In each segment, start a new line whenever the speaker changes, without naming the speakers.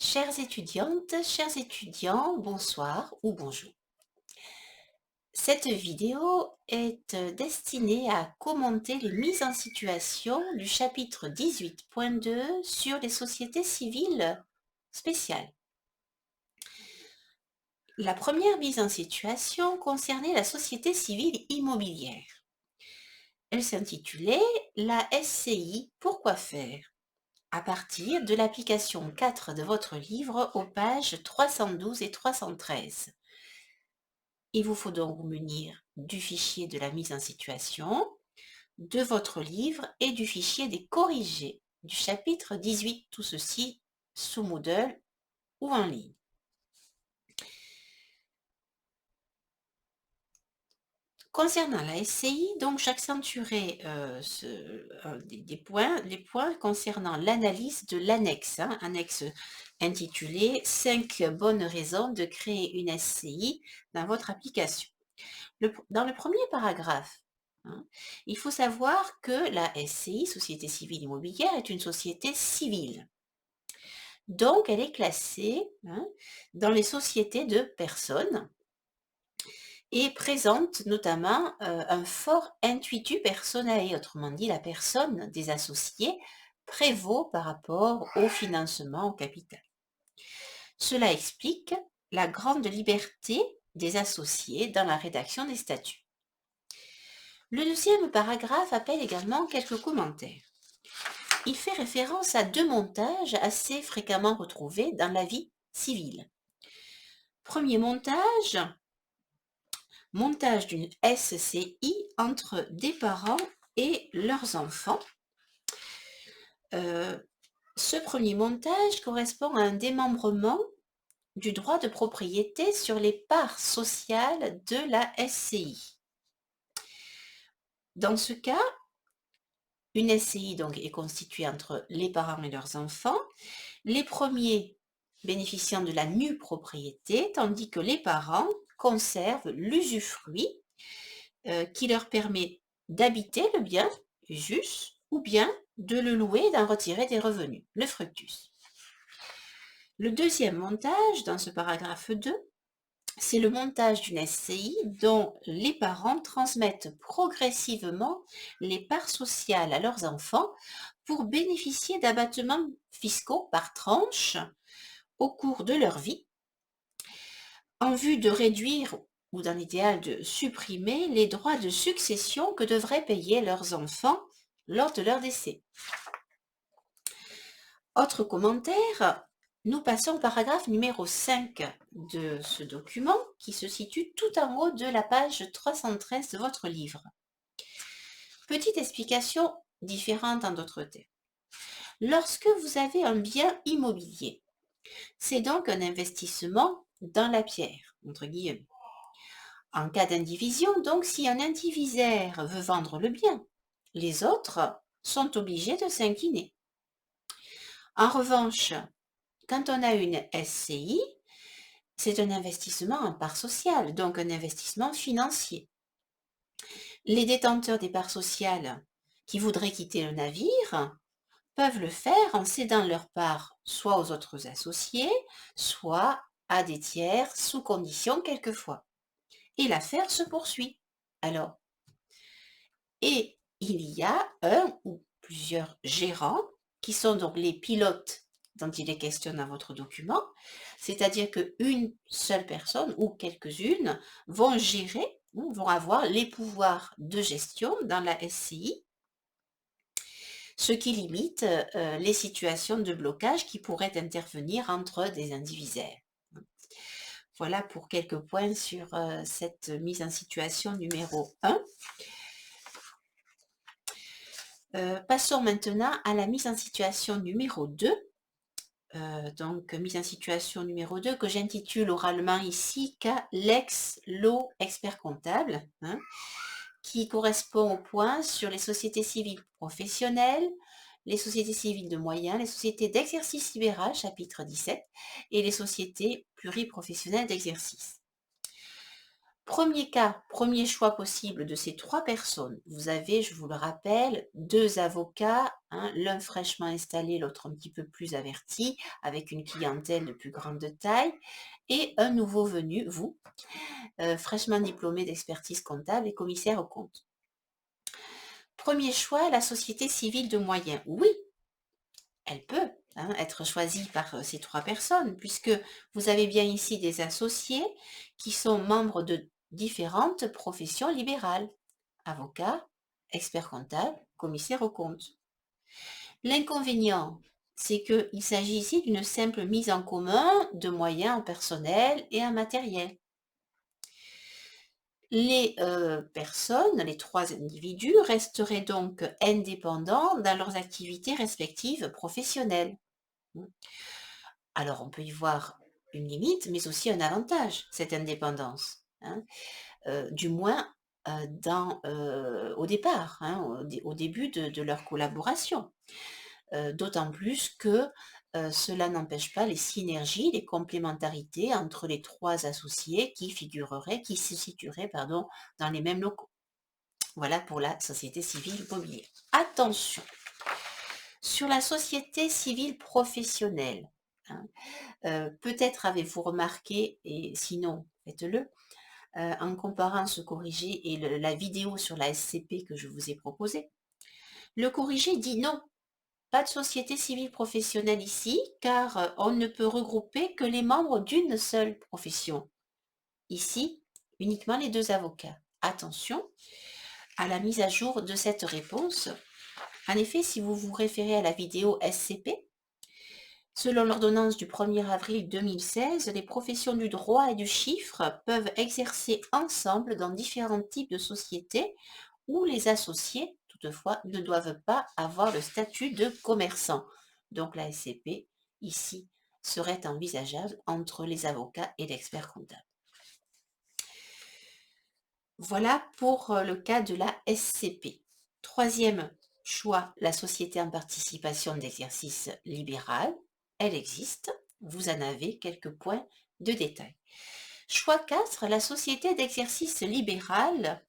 Chères étudiantes, chers étudiants, bonsoir ou bonjour. Cette vidéo est destinée à commenter les mises en situation du chapitre 18.2 sur les sociétés civiles spéciales. La première mise en situation concernait la société civile immobilière. Elle s'intitulait la SCI Pourquoi faire? À partir de l'application 4 de votre livre aux pages 312 et 313. Il vous faut donc vous munir du fichier de la mise en situation, de votre livre et du fichier des corrigés du chapitre 18, tout ceci sous Moodle ou en ligne. Concernant la SCI, donc j'accentuerai les points concernant l'analyse de l'annexe, annexe intitulée 5 bonnes raisons de créer une SCI dans votre application. Dans le premier paragraphe, il faut savoir que la SCI, Société civile immobilière, est une société civile. Donc, elle est classée dans les sociétés de personnes et présente notamment un fort intuitu personae, autrement dit, la personne des associés prévaut par rapport au financement au capital. Cela explique la grande liberté des associés dans la rédaction des statuts. Le deuxième paragraphe appelle également quelques commentaires. Il fait référence à deux montages assez fréquemment retrouvés dans la vie civile. Premier montage, montage d'une SCI entre des parents et leurs enfants. Ce premier montage correspond à un démembrement du droit de propriété sur les parts sociales de la SCI. Dans ce cas, une SCI donc est constituée entre les parents et leurs enfants, les premiers bénéficiant de la nue propriété, tandis que les parents conservent l'usufruit qui leur permet d'habiter le bien, usus, ou bien de le louer et d'en retirer des revenus, le fructus. Le deuxième montage, dans ce paragraphe 2, c'est le montage d'une SCI dont les parents transmettent progressivement les parts sociales à leurs enfants pour bénéficier d'abattements fiscaux par tranche au cours de leur vie, en vue de réduire ou dans l'idéal de supprimer les droits de succession que devraient payer leurs enfants lors de leur décès. Autre commentaire, nous passons au paragraphe numéro 5 de ce document qui se situe tout en haut de la page 313 de votre livre. Petite explication différente en d'autres termes. Lorsque vous avez un bien immobilier, c'est donc un investissement dans la pierre, entre guillemets. En cas d'indivision, donc, si un indivisaire veut vendre le bien, les autres sont obligés de s'incliner. En revanche, quand on a une SCI, c'est un investissement en part sociale, donc un investissement financier. Les détenteurs des parts sociales qui voudraient quitter le navire peuvent le faire en cédant leur part soit aux autres associés, soit à des tiers sous condition quelquefois. Et l'affaire se poursuit. Alors, et il y a un ou plusieurs gérants qui sont donc les pilotes dont il est question dans votre document, c'est-à-dire qu'une seule personne ou quelques-unes vont gérer, vont avoir les pouvoirs de gestion dans la SCI, ce qui limite les situations de blocage qui pourraient intervenir entre des indivisaires. Voilà pour quelques points sur cette mise en situation numéro 1. Passons maintenant à la mise en situation numéro 2. Donc, mise en situation numéro 2 que j'intitule oralement ici l'ex Lo expert comptable, qui correspond au point sur les sociétés civiles professionnelles, les sociétés civiles de moyens, les sociétés d'exercice libéral, chapitre 17, et les sociétés pluriprofessionnelles d'exercice. Premier cas, premier choix possible de ces 3 personnes. Vous avez, je vous le rappelle, 2 avocats, hein, l'un fraîchement installé, l'autre un petit peu plus averti, avec une clientèle de plus grande taille, et un nouveau venu, vous, fraîchement diplômé d'expertise comptable et commissaire aux comptes. Premier choix, la société civile de moyens. Oui, elle peut, hein, être choisie par ces 3 personnes, puisque vous avez bien ici des associés qui sont membres de différentes professions libérales. Avocat, expert comptable, commissaire aux comptes. L'inconvénient, c'est qu'il s'agit ici d'une simple mise en commun de moyens en personnel et en matériel. Les personnes, les 3 individus, resteraient donc indépendants dans leurs activités respectives professionnelles. Alors on peut y voir une limite, mais aussi un avantage, cette indépendance, hein. Du moins, au départ, hein, au début de leur collaboration. D'autant plus que, cela n'empêche pas les synergies, les complémentarités entre les 3 associés qui se situeraient, pardon, dans les mêmes locaux. Voilà pour la société civile immobilière. Attention, sur la société civile professionnelle, hein, peut-être avez-vous remarqué, et sinon faites-le, en comparant ce corrigé et la vidéo sur la SCP que je vous ai proposée. Le corrigé dit non, pas de société civile professionnelle ici, car on ne peut regrouper que les membres d'une seule profession. Ici, uniquement les 2 avocats. Attention à la mise à jour de cette réponse. En effet, si vous vous référez à la vidéo SCP, selon l'ordonnance du 1er avril 2016, les professions du droit et du chiffre peuvent exercer ensemble dans différents types de sociétés où les associés, toutefois, ne doivent pas avoir le statut de commerçant. Donc la SCP, ici, serait envisageable entre les avocats et l'expert comptable. Voilà pour le cas de la SCP. Troisième choix, la société en participation d'exercice libéral. Elle existe. Vous en avez quelques points de détail. Choix 4, la société d'exercice libéral,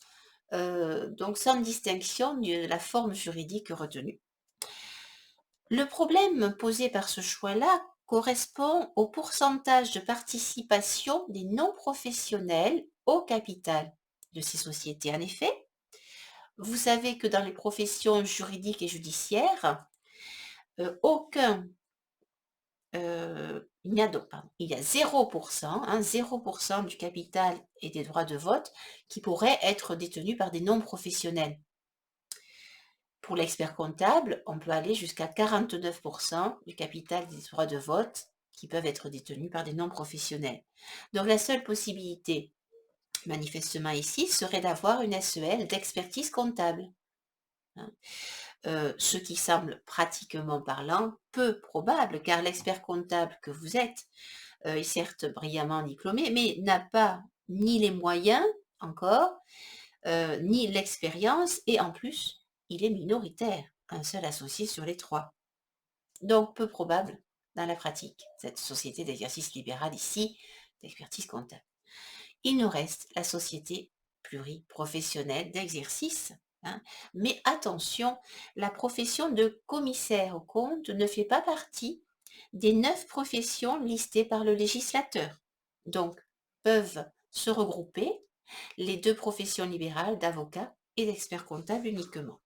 donc sans distinction de la forme juridique retenue. Le problème posé par ce choix-là correspond au pourcentage de participation des non-professionnels au capital de ces sociétés. En effet, vous savez que dans les professions juridiques et judiciaires, il y a 0%, hein, 0% du capital et des droits de vote qui pourraient être détenus par des non-professionnels. Pour l'expert comptable, on peut aller jusqu'à 49% du capital et des droits de vote qui peuvent être détenus par des non-professionnels. Donc la seule possibilité, manifestement ici, serait d'avoir une SEL d'expertise comptable, hein. Ce qui semble pratiquement parlant peu probable, car l'expert comptable que vous êtes est certes brillamment diplômé, mais n'a pas ni les moyens encore, ni l'expérience, et en plus, il est minoritaire, un seul associé sur les 3. Donc peu probable dans la pratique, cette société d'exercice libéral ici, d'expertise comptable. Il nous reste la société pluriprofessionnelle d'exercice, hein. Mais attention, la profession de commissaire aux comptes ne fait pas partie des 9 professions listées par le législateur. Donc, peuvent se regrouper les 2 professions libérales d'avocat et d'expert comptable uniquement.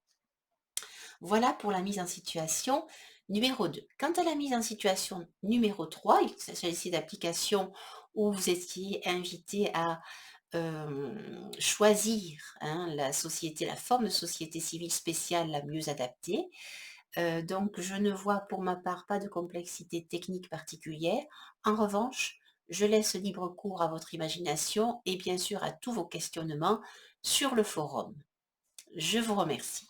Voilà pour la mise en situation numéro 2. Quant à la mise en situation numéro 3, il s'agissait d'applications où vous étiez invité à choisir, hein, la forme de société civile spéciale la mieux adaptée. Donc je ne vois pour ma part pas de complexité technique particulière. En revanche, je laisse libre cours à votre imagination et bien sûr à tous vos questionnements sur le forum. Je vous remercie.